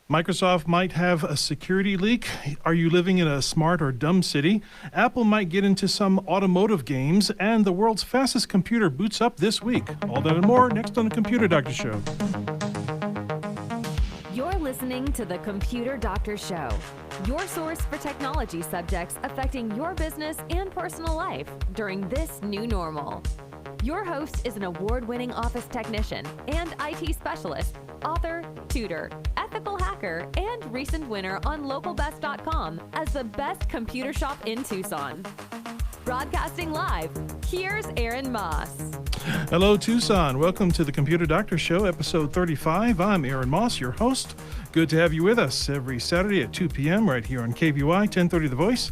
Microsoft might have a security leak. Are you living in a smart or dumb city? Apple might get into some automotive games, and the world's fastest computer boots up this week. All that and more next on the Computer Doctor Show. You're listening to the Computer Doctor Show, your source for technology subjects affecting your business and personal life during this new normal. Your host is an award-winning office technician and IT specialist, author, tutor, ethical hacker, and recent winner on localbest.com as the best computer shop in Tucson. Broadcasting live, here's Aaron Moss. Hello, Tucson. Welcome to the Computer Doctor Show, episode 35. I'm Aaron Moss, your host. Good to have you with us every Saturday at 2 p.m. right here on KVY 1030 The Voice.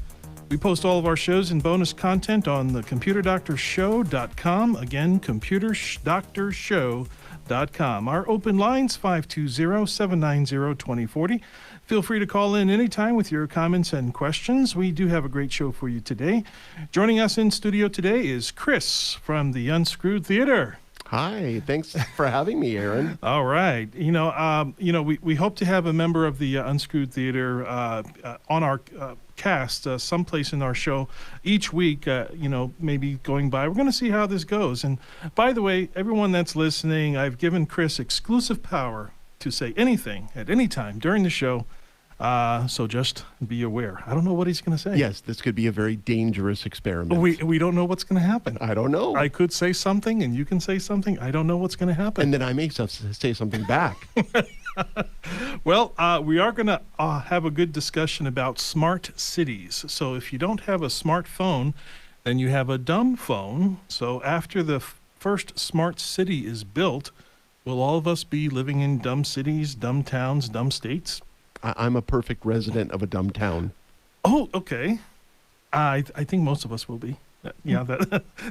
We post all of our shows and bonus content on the ComputerDoctorShow.com. Again, ComputerDoctorShow.com. Our open lines, 520-790-2040. Feel free to call in anytime with your comments and questions. We do have a great show for you today. Joining us in studio today is Chris from the Unscrewed Theater. Hi, thanks for having me, Aaron. All right. We hope to have a member of the Unscrewed Theater on our cast someplace in our show each week, maybe going by. We're going to see how this goes. And by the way, everyone that's listening, I've given Chris exclusive power to say anything at any time during the show. So just be aware. I don't know what he's going to say. Yes, this could be a very dangerous experiment. We don't know what's going to happen. I don't know. I could say something and you can say something. I don't know what's going to happen. And then I may say something back. Well, we are going to have a good discussion about smart cities. So if you don't have a smartphone, then you have a dumb phone. So after the first smart city is built, will all of us be living in dumb cities, dumb towns, dumb states? I'm a perfect resident of a dumb town. Oh, okay. I think most of us will be. Yeah,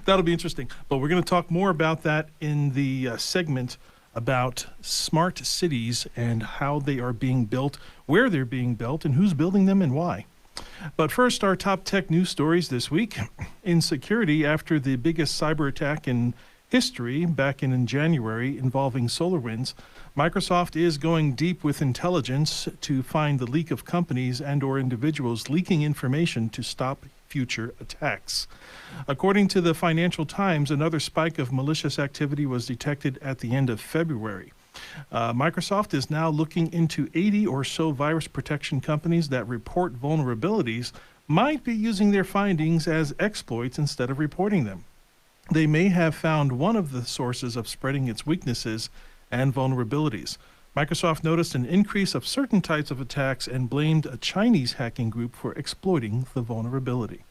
that'll be interesting. But we're going to talk more about that in the segment about smart cities and how they are being built, where they're being built, and who's building them and why. But first, our top tech news stories this week. In security, after the biggest cyber attack in history back in January involving SolarWinds, Microsoft is going deep with intelligence to find the leak of companies and or individuals leaking information to stop future attacks. According to the Financial Times, another spike of malicious activity was detected at the end of February. Microsoft is now looking into 80 or so virus protection companies that report vulnerabilities might be using their findings as exploits instead of reporting them. They may have found one of the sources of spreading its weaknesses and vulnerabilities. Microsoft noticed an increase of certain types of attacks and blamed a Chinese hacking group for exploiting the vulnerability.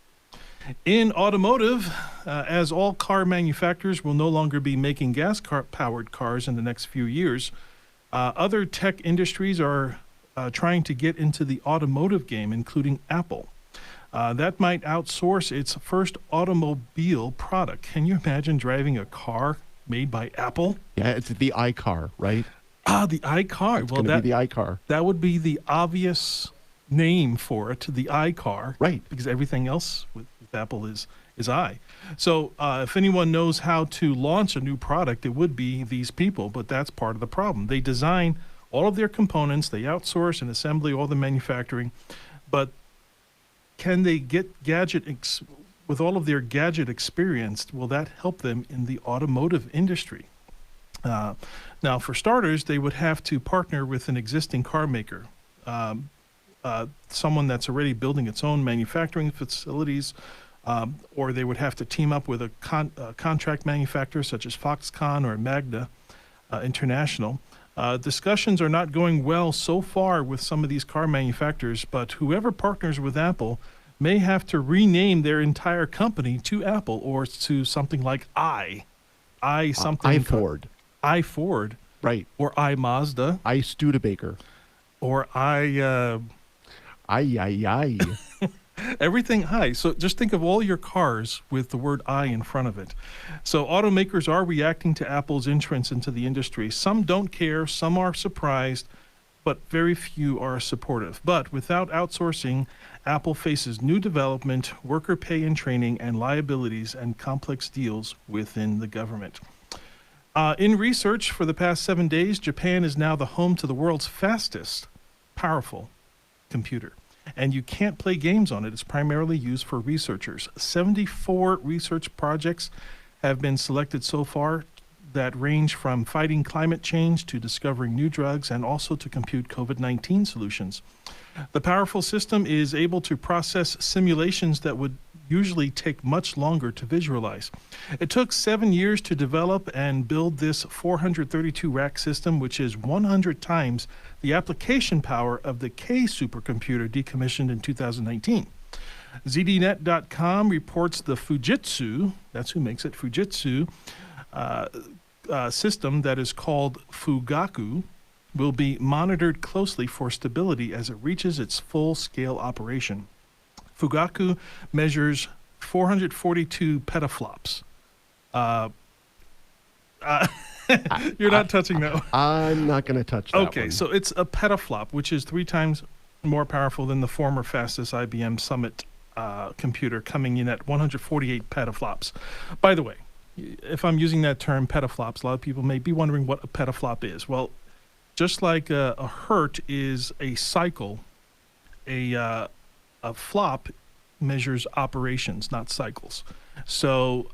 In automotive, as all car manufacturers will no longer be making gas-powered cars in the next few years, other tech industries are trying to get into the automotive game, including Apple. That might outsource its first automobile product. Can you imagine driving a car made by Apple? Yeah, it's the iCar, right? The iCar. It's going to be the iCar. That would be the obvious name for it, the iCar. Right. Because everything else with Apple is i. So if anyone knows how to launch a new product, it would be these people, but that's part of the problem. They design all of their components, they outsource and assembly all the manufacturing, but can they get with all of their gadget experience, will that help them in the automotive industry? Now, for starters, they would have to partner with an existing car maker, someone that's already building its own manufacturing facilities, or they would have to team up with a contract manufacturer such as Foxconn or Magna International. Discussions are not going well so far with some of these car manufacturers, but whoever partners with Apple may have to rename their entire company to Apple or to something like iFord. iFord. Right. Or iMazda. Studebaker. Or everything I. So just think of all your cars with the word I in front of it. So automakers are reacting to Apple's entrance into the industry. Some don't care, some are surprised, but very few are supportive. But without outsourcing, Apple faces new development, worker pay and training, and liabilities and complex deals within the government. In research for the past 7 days, Japan is now the home to the world's fastest powerful computer. And you can't play games on it. It's primarily used for researchers. 74 research projects have been selected so far that range from fighting climate change to discovering new drugs and also to compute COVID-19 solutions. The powerful system is able to process simulations that would usually take much longer to visualize. It took 7 years to develop and build this 432 rack system, which is 100 times the application power of the K supercomputer decommissioned in 2019. ZDNet.com reports the Fujitsu, that's who makes it, Fujitsu, system that is called Fugaku, will be monitored closely for stability as it reaches its full-scale operation. Fugaku measures 442 petaflops. You're not touching that one. I'm not going to touch that Okay, one. so it's a petaflop, which is 3 times more powerful than the former fastest IBM Summit computer, coming in at 148 petaflops. By the way, if I'm using that term petaflops, a lot of people may be wondering what a petaflop is. Well, just like a hertz is a cycle, a flop measures operations, not cycles. So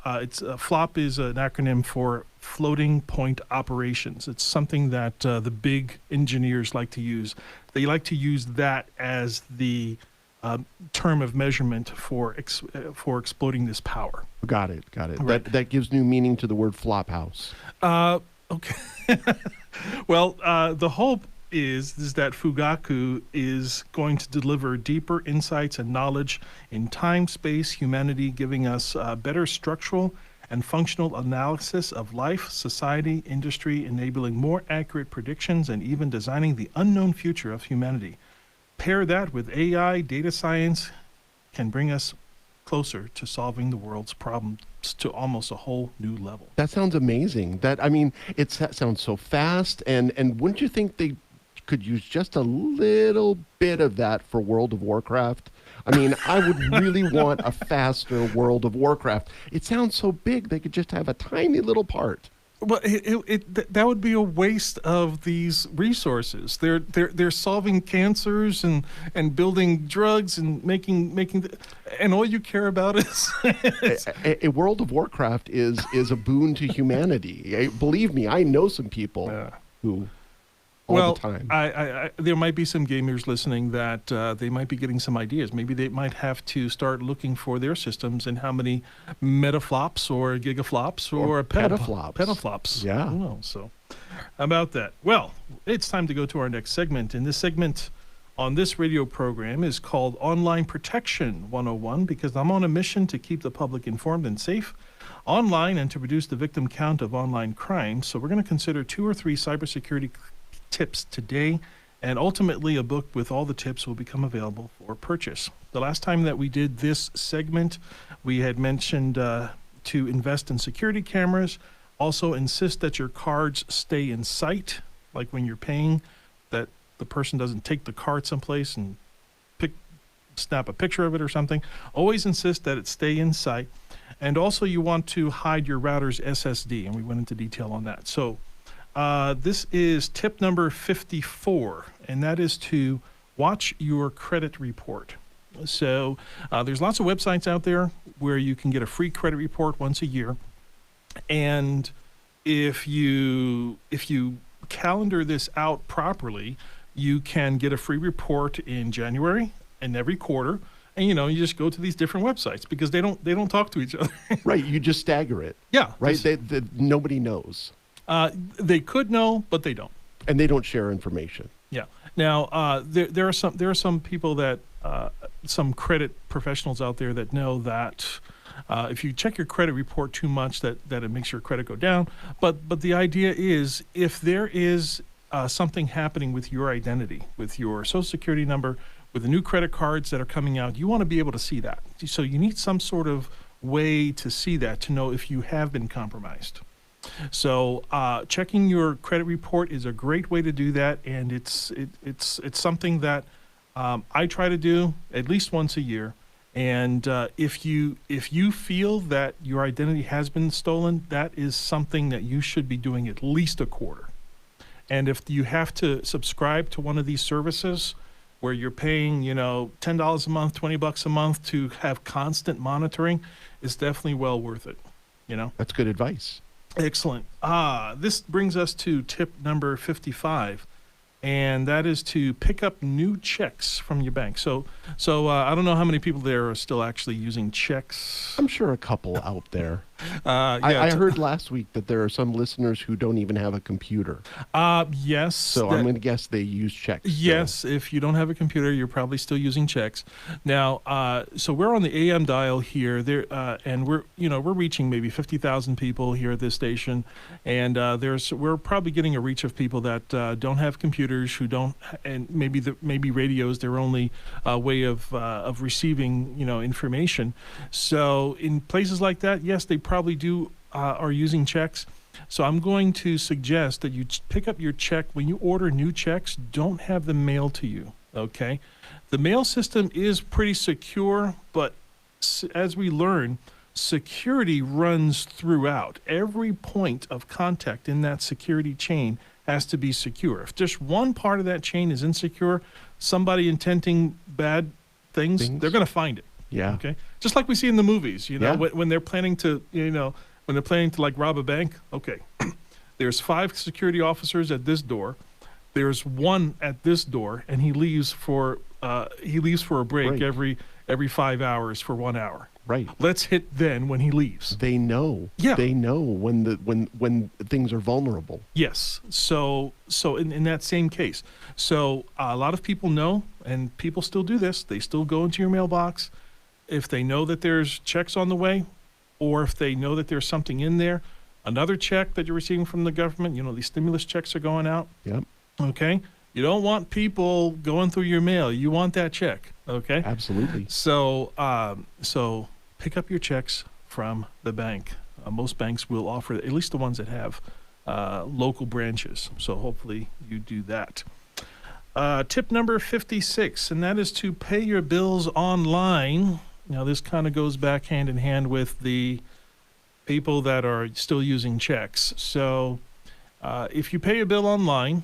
flop is an acronym for floating point operations. It's something that the big engineers like to use. They like to use that as the term of measurement for exploiting this power. Got it. Right. That gives new meaning to the word flop house. Okay. Well, the hope is that Fugaku is going to deliver deeper insights and knowledge in time, space, humanity, giving us better structural and functional analysis of life, society, industry, enabling more accurate predictions, and even designing the unknown future of humanity. Pair that with AI, data science can bring us closer to solving the world's problems to almost a whole new level. That sounds amazing. That sounds so fast, and wouldn't you think they could use just a little bit of that for World of Warcraft? I mean, I would really want a faster World of Warcraft. It sounds so big, they could just have a tiny little part. Well, that would be a waste of these resources. They're solving cancers and building drugs and making and all you care about is A World of Warcraft is a boon to humanity. Believe me, I know some people who all the time. I there might be some gamers listening that they might be getting some ideas. Maybe they might have to start looking for their systems and how many metaflops or gigaflops or petaflops. Petaflops. Yeah. Who knows? So, how about that? Well, it's time to go to our next segment. And this segment on this radio program is called Online Protection 101, because I'm on a mission to keep the public informed and safe online and to reduce the victim count of online crime. So we're going to consider 2 or 3 cybersecurity tips today, and ultimately a book with all the tips will become available for purchase. The last time that we did this segment, we had mentioned to invest in security cameras, also insist that your cards stay in sight, like when you're paying, that the person doesn't take the card someplace and snap a picture of it or something. Always insist that it stay in sight. And also you want to hide your router's SSD, and we went into detail on that. So this is tip number 54, and that is to watch your credit report. So there's lots of websites out there where you can get a free credit report once a year. And if you calendar this out properly, you can get a free report in January and every quarter. And you just go to these different websites because they don't talk to each other. Right, you just stagger it. Yeah. Right, nobody knows. They could know, but they don't. And they don't share information. Yeah. Now, there are some people that some credit professionals out there that know that if you check your credit report too much, that it makes your credit go down. But the idea is, if there is something happening with your identity, with your Social Security number, with the new credit cards that are coming out, you want to be able to see that. So you need some sort of way to see that, to know if you have been compromised. So checking your credit report is a great way to do that, and it's something that I try to do at least once a year. And if you feel that your identity has been stolen, that is something that you should be doing at least a quarter. And if you have to subscribe to one of these services where you're paying, $10 a month, $20 a month to have constant monitoring, it's definitely well worth it, That's good advice. Excellent. This brings us to tip number 55, and that is to pick up new checks from your bank. So I don't know how many people there are still actually using checks. I'm sure a couple out there. Yeah, I heard last week that there are some listeners who don't even have a computer. Yes. So I'm going to guess they use checks. Yes, if you don't have a computer, you're probably still using checks. Now, so we're on the AM dial here, and we're reaching maybe 50,000 people here at this station, and we're probably getting a reach of people that don't have computers, who don't, and maybe radio's their only way of receiving information. So in places like that, yes, they probably are using checks. So I'm going to suggest that you pick up your check. When you order new checks, don't have them mailed to you, okay? The mail system is pretty secure, but as we learn, security runs throughout. Every point of contact in that security chain has to be secure. If just one part of that chain is insecure, somebody intending bad things, they're going to find it. Yeah. Okay. Just like we see in the movies, Yeah. when they're planning to, like rob a bank. Okay. There's 5 security officers at this door. There's one at this door, and he leaves for a break every 5 hours for 1 hour. Right. Let's hit then when he leaves. They know. Yeah. They know when things are vulnerable. Yes. So in that same case, so a lot of people know, and people still do this. They still go into your mailbox if they know that there's checks on the way, or if they know that there's something in there, another check that you're receiving from the government. These stimulus checks are going out. Yep. Okay. You don't want people going through your mail. You want that check. Okay. Absolutely. So pick up your checks from the bank. Most banks will offer, at least the ones that have local branches. So hopefully you do that. Tip number 56, and that is to pay your bills online. Now, this kind of goes back hand in hand with the people that are still using checks. So if you pay a bill online,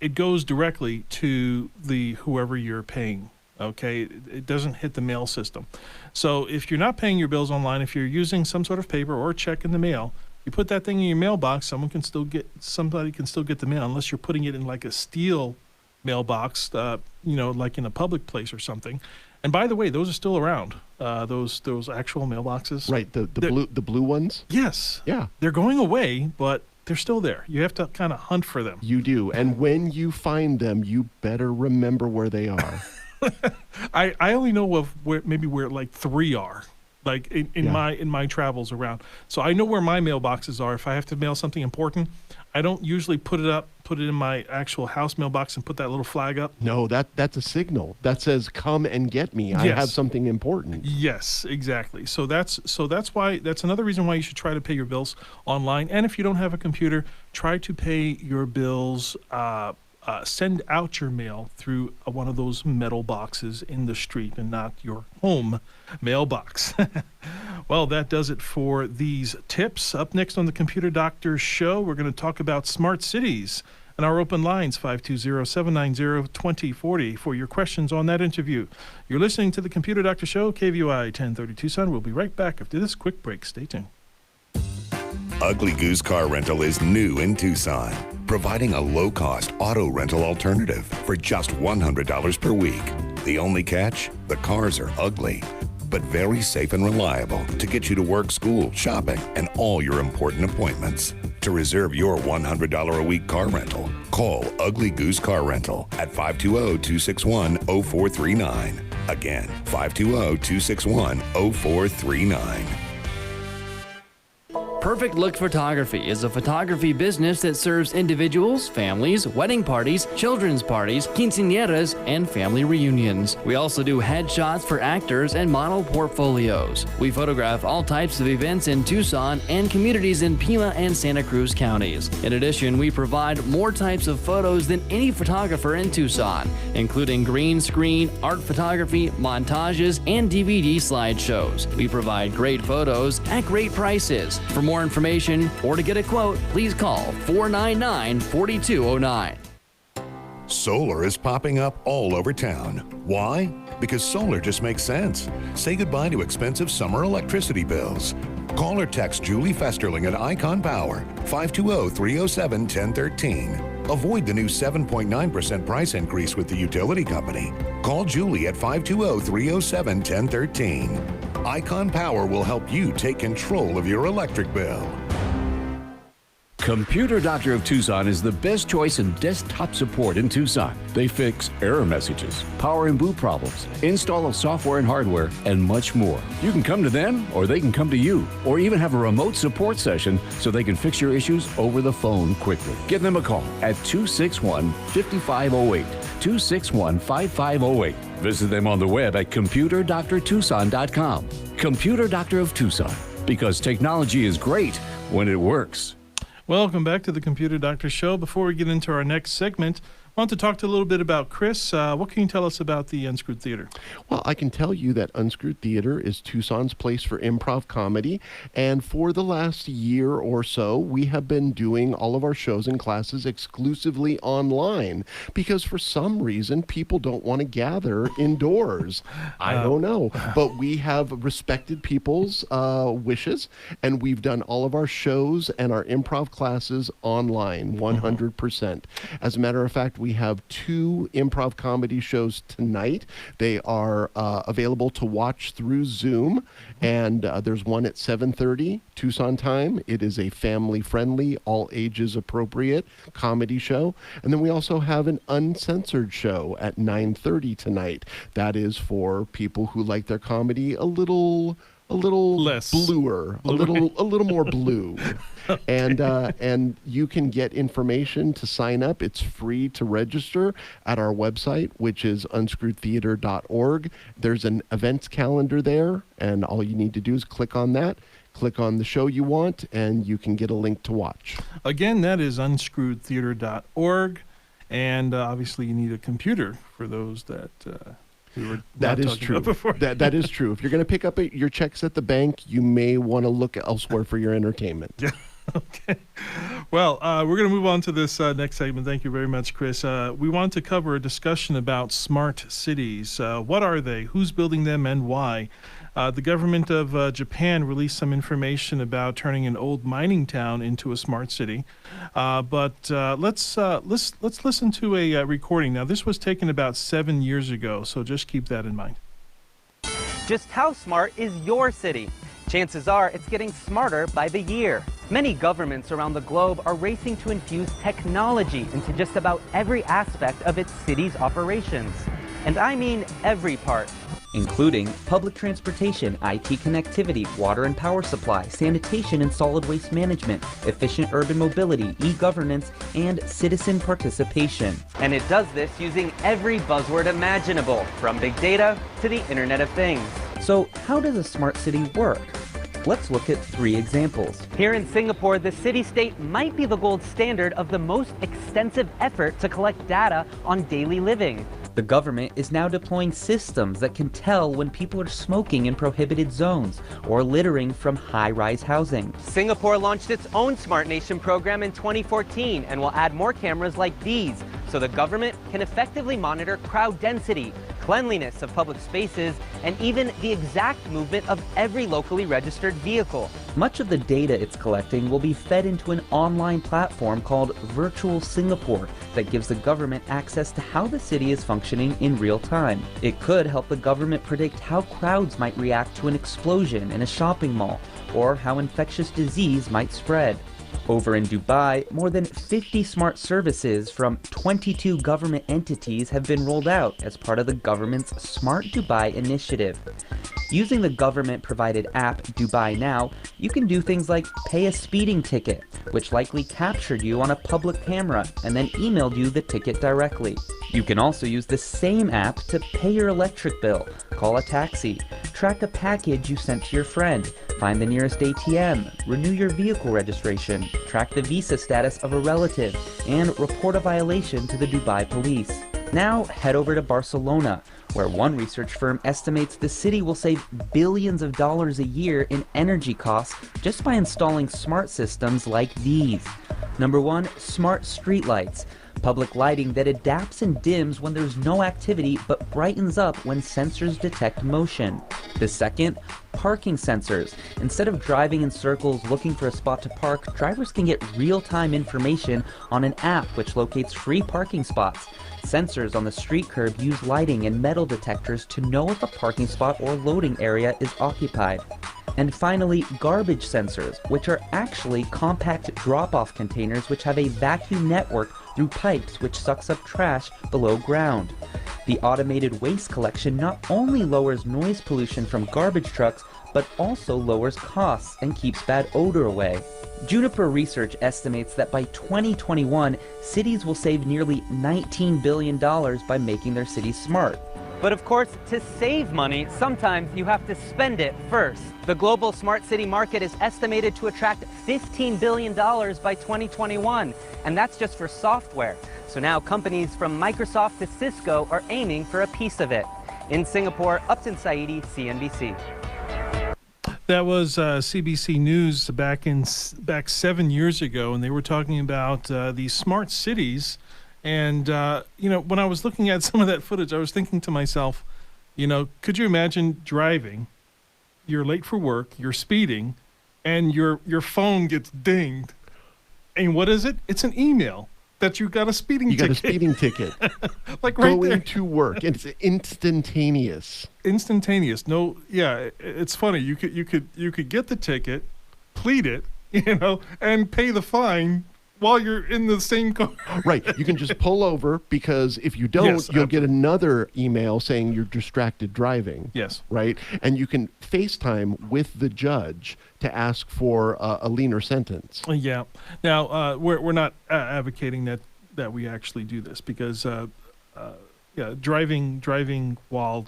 it goes directly to whoever you're paying. Okay, it doesn't hit the mail system. So if you're not paying your bills online, if you're using some sort of paper or check in the mail, you put that thing in your mailbox. Somebody can still get the mail, unless you're putting it in like a steel mailbox, like in a public place or something. And by the way, those are still around. Those actual mailboxes. Right. The blue ones. Yes. Yeah. They're going away, but they're still there. You have to kind of hunt for them. You do, and when you find them, you better remember where they are. I only know of where like 3 are, like in my travels around. So I know where my mailboxes are. If I have to mail something important, I don't usually put it in my actual house mailbox and put that little flag up. No, that's a signal that says, "Come and get me. I have something important." Yes, exactly. So that's another reason why you should try to pay your bills online. And if you don't have a computer, try to pay your bills. Send out your mail through one of those metal boxes in the street and not your home mailbox. Well, that does it for these tips. Up next on the Computer Doctor Show, we're going to talk about smart cities and our open lines, 520-790-2040, for your questions on that interview. You're listening to the Computer Doctor Show, KVUI 1030 Tucson. We'll be right back after this quick break. Stay tuned. Ugly Goose Car Rental is new in Tucson, providing a low-cost auto rental alternative for just $100 per week. The only catch? The cars are ugly, but very safe and reliable to get you to work, school, shopping, and all your important appointments. To reserve your $100 a week car rental, call Ugly Goose Car Rental at 520-261-0439. Again, 520-261-0439. Perfect Look Photography is a photography business that serves individuals, families, wedding parties, children's parties, quinceañeras, and family reunions. We also do headshots for actors and model portfolios. We photograph all types of events in Tucson and communities in Pima and Santa Cruz counties. In addition, we provide more types of photos than any photographer in Tucson, including green screen, art photography, montages, and DVD slideshows. We provide great photos at great prices. For more more information or to get a quote, please call 499-4209. Solar is popping up all over town. Why? Because solar just makes sense. Say goodbye to expensive summer electricity bills. Call or text Julie Festerling at Icon Power, 520-307-1013. Avoid the new 7.9% price increase with the utility company. Call Julie at 520-307-1013. Icon Power will help you take control of your electric bill. Computer Doctor of Tucson is the best choice in desktop support in Tucson. They fix error messages, power and boot problems, install of software and hardware, and much more. You can come to them, or they can come to you, or even have a remote support session so they can fix your issues over the phone quickly. Give them a call at 261-5508, 261-5508. Visit them on the web at computerdoctortucson.com. Computer Doctor of Tucson, because technology is great when it works. Welcome back to the Computer Doctor Show. Before we get into our next segment, I want to talk a little bit about Chris. What can you tell us about the Unscrewed Theater? Well, I can tell you that Unscrewed Theater is Tucson's place for improv comedy. And for the last year or so, we have been doing all of our shows and classes exclusively online because for some reason, people don't want to gather indoors. I don't know. But we have respected people's wishes, and we've done all of our shows and our improv classes online, 100%. As a matter of fact, we have 2 improv comedy shows tonight. They are available to watch through Zoom, and there's one at 7:30 Tucson time. It is a family-friendly, all ages appropriate comedy show. And then we also have an uncensored show at 9:30 tonight. That is for people who like their comedy a little Less bluer, a little more blue. Okay. And you can get information to sign up. It's free to register at our website, which is unscrewedtheater.org. There's an events calendar there, and all you need to do is click on that. Click on the show you want, and you can get a link to watch. Again, that is unscrewedtheater.org, and obviously you need a computer for those that we were that is true. That is true. If you're going to pick up your checks at the bank, you may want to look elsewhere for your entertainment. Yeah. Okay. Well, we're going to move on to this next segment. Thank you very much, Chris. We want to cover a discussion about smart cities. What are they? Who's building them and why? The government of Japan released some information about turning an old mining town into a smart city. But let's listen to a recording. Now, this was taken about 7 years ago, so just keep that in mind. Just how smart is your city? Chances are it's getting smarter by the year. Many governments around the globe are racing to infuse technology into just about every aspect of its city's operations. And I mean every part, including public transportation, IT connectivity, water and power supply, sanitation and solid waste management, efficient urban mobility, e-governance, and citizen participation. And it does this using every buzzword imaginable, from big data to the Internet of Things. So how does a smart city work? Let's look at 3 examples. Here in Singapore, the city-state might be the gold standard of the most extensive effort to collect data on daily living. The government is now deploying systems that can tell when people are smoking in prohibited zones or littering from high-rise housing. Singapore launched its own Smart Nation program in 2014 and will add more cameras like these so the government can effectively monitor crowd density, cleanliness of public spaces, and even the exact movement of every locally registered vehicle. Much of the data it's collecting will be fed into an online platform called Virtual Singapore that gives the government access to how the city is functioning in real time. It could help the government predict how crowds might react to an explosion in a shopping mall, or how infectious disease might spread. Over in Dubai, more than 50 smart services from 22 government entities have been rolled out as part of the government's Smart Dubai initiative. Using the government-provided app Dubai Now, you can do things like pay a speeding ticket, which likely captured you on a public camera and then emailed you the ticket directly. You can also use the same app to pay your electric bill, call a taxi, track a package you sent to your friend, find the nearest ATM, renew your vehicle registration, track the visa status of a relative, and report a violation to the Dubai police. Now head over to Barcelona, where one research firm estimates the city will save billions of dollars a year in energy costs just by installing smart systems like these. Number 1, smart streetlights. Public lighting that adapts and dims when there's no activity but brightens up when sensors detect motion. The second, parking sensors. Instead of driving in circles looking for a spot to park, drivers can get real-time information on an app which locates free parking spots. Sensors on the street curb use lighting and metal detectors to know if a parking spot or loading area is occupied. And finally, garbage sensors, which are actually compact drop-off containers which have a vacuum network through pipes which sucks up trash below ground. The automated waste collection not only lowers noise pollution from garbage trucks, but also lowers costs and keeps bad odor away. Juniper Research estimates that by 2021, cities will save nearly $19 billion by making their cities smart. But of course, to save money, sometimes you have to spend it first. The global smart city market is estimated to attract $15 billion by 2021, and that's just for software. So now companies from Microsoft to Cisco are aiming for a piece of it. In Singapore, Upton Saidi, CNBC. That was CBC News back 7 years ago, and they were talking about these smart cities. And, when I was looking at some of that footage, I was thinking to myself, could you imagine driving, you're late for work, you're speeding, and your phone gets dinged. And what is it? It's an email that you got a speeding ticket. You got a speeding ticket. Like right Going there. to work. It's instantaneous. Instantaneous. No, yeah, it's funny. You could get the ticket, plead it, and pay the fine while you're in the same car. Right. You can just pull over, because if you don't, Yes, you'll get another email saying you're distracted driving. Yes. Right. And you can FaceTime with the judge to ask for a leaner sentence. Yeah. Now, we're not advocating that we actually do this, because driving while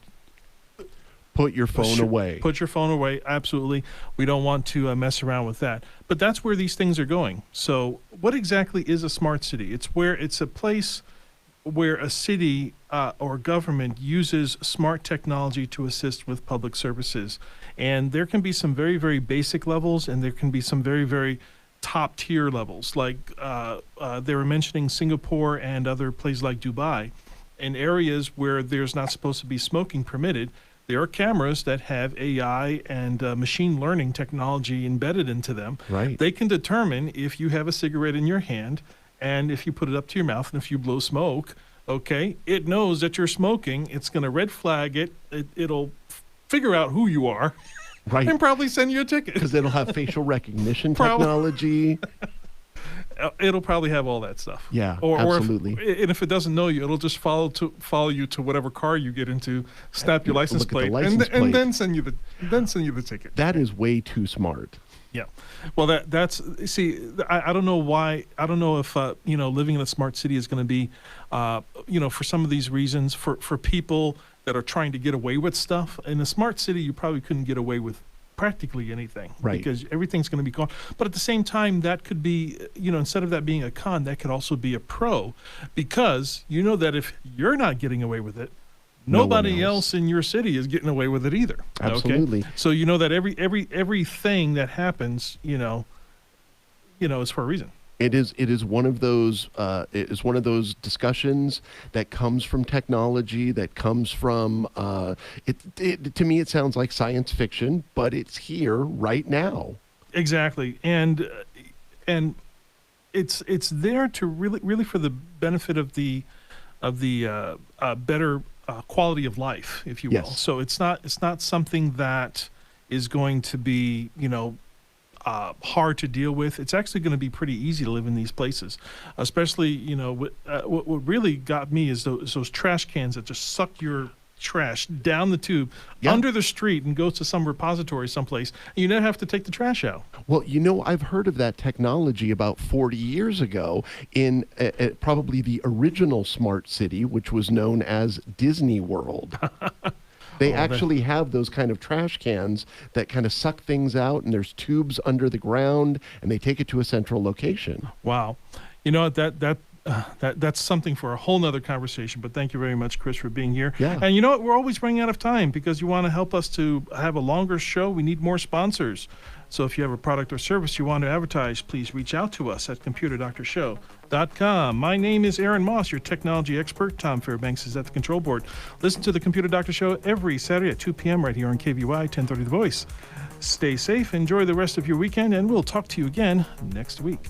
Put your phone away. Put your phone away. Absolutely. We don't want to mess around with that. But that's where these things are going. So what exactly is a smart city? It's a place where a city or government uses smart technology to assist with public services. And there can be some very, very basic levels, and there can be some very, very top tier levels. Like they were mentioning Singapore and other places like Dubai. In areas where there's not supposed to be smoking permitted, there are cameras that have AI and machine learning technology embedded into them. Right. They can determine if you have a cigarette in your hand, and if you put it up to your mouth, and if you blow smoke, okay, it knows that you're smoking. It's going to red flag it. It'll figure out who you are, Right. and probably send you a ticket. Because it'll have facial recognition Probably. technology. It'll probably have all that stuff. Yeah, or absolutely. And if it doesn't know you, it'll just follow you to whatever car you get into, snap your license Look at the plate, license plate. and then send you the ticket. That is way too smart. Yeah. Well, that's see, I don't know why. I don't know if living in a smart city is going to be, for some of these reasons, for people that are trying to get away with stuff. In a smart city, you probably couldn't get away with practically anything, Right. because everything's going to be gone. But at the same time, that could be, instead of that being a con, that could also be a pro, because you know that if you're not getting away with it, No one nobody else. else in your city is getting away with it either. Absolutely. Okay? So you know that everything that happens, is for a reason. It is one of those discussions that comes from technology, that comes from to me it sounds like science fiction, but it's here right now. Exactly, and it's there to really for the benefit of the better quality of life, if you will. Yes. So it's not something that is going to be hard to deal with. It's actually going to be pretty easy to live in these places, especially what really got me is those trash cans that just suck your trash down the tube Yeah. under the street and goes to some repository someplace, and you never have to take the trash out. Well, I've heard of that technology about 40 years ago in probably the original smart city, which was known as Disney World. They actually have those kind of trash cans that kind of suck things out, and there's tubes under the ground, and they take it to a central location. Wow. You know, that That's something for a whole nother conversation. But thank you very much, Chris, for being here. Yeah. And you know what? We're always running out of time because you want to help us to have a longer show. We need more sponsors. So if you have a product or service you want to advertise, please reach out to us at computerdoctorshow.com. My name is Aaron Moss, your technology expert. Tom Fairbanks is at the control board. Listen to the Computer Doctor Show every Saturday at 2 p.m. right here on KVY 1030 The Voice. Stay safe, enjoy the rest of your weekend, and we'll talk to you again next week.